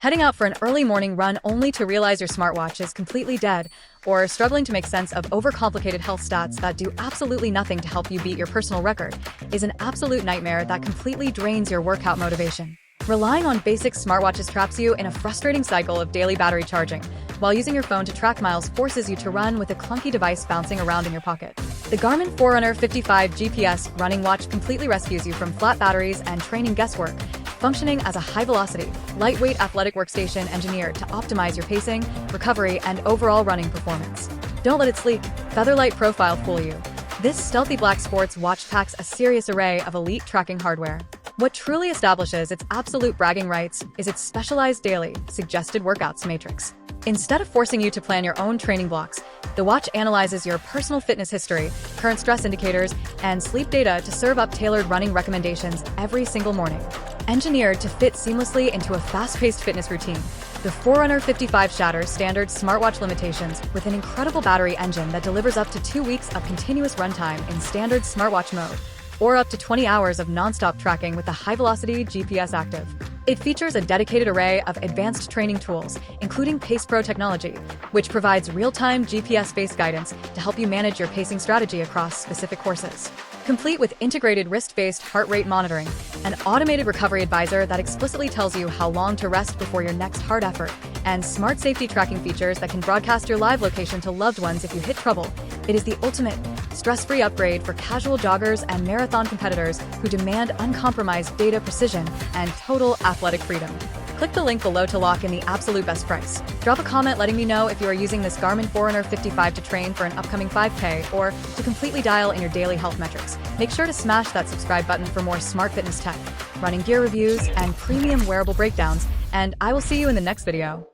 Heading out for an early morning run only to realize your smartwatch is completely dead, or struggling to make sense of overcomplicated health stats that do absolutely nothing to help you beat your personal record is an absolute nightmare that completely drains your workout motivation. Relying on basic smartwatches traps you in a frustrating cycle of daily battery charging, while using your phone to track miles forces you to run with a clunky device bouncing around in your pocket. The Garmin Forerunner 55 GPS running watch completely rescues you from flat batteries and training guesswork, functioning as a high-velocity, lightweight athletic workstation engineered to optimize your pacing, recovery, and overall running performance. Don't let its sleek, featherlight profile fool you. This stealthy black sports watch packs a serious array of elite tracking hardware. What truly establishes its absolute bragging rights is its specialized daily, suggested workouts matrix. Instead of forcing you to plan your own training blocks, the watch analyzes your personal fitness history, current stress indicators, and sleep data to serve up tailored running recommendations every single morning. Engineered to fit seamlessly into a fast-paced fitness routine, the Forerunner 55 shatters standard smartwatch limitations with an incredible battery engine that delivers up to 2 weeks of continuous runtime in standard smartwatch mode, or up to 20 hours of non-stop tracking with the high-velocity GPS Active. It features a dedicated array of advanced training tools, including Pace Pro technology, which provides real-time GPS-based guidance to help you manage your pacing strategy across specific courses. Complete with integrated wrist-based heart rate monitoring, an automated recovery advisor that explicitly tells you how long to rest before your next hard effort, and smart safety tracking features that can broadcast your live location to loved ones if you hit trouble. It is the ultimate, stress-free upgrade for casual joggers and marathon competitors who demand uncompromised data precision and total athletic freedom. Click the link below to lock in the absolute best price. Drop a comment letting me know if you are using this Garmin Forerunner 55 to train for an upcoming 5K or to completely dial in your daily health metrics. Make sure to smash that subscribe button for more smart fitness tech, running gear reviews, and premium wearable breakdowns, and I will see you in the next video.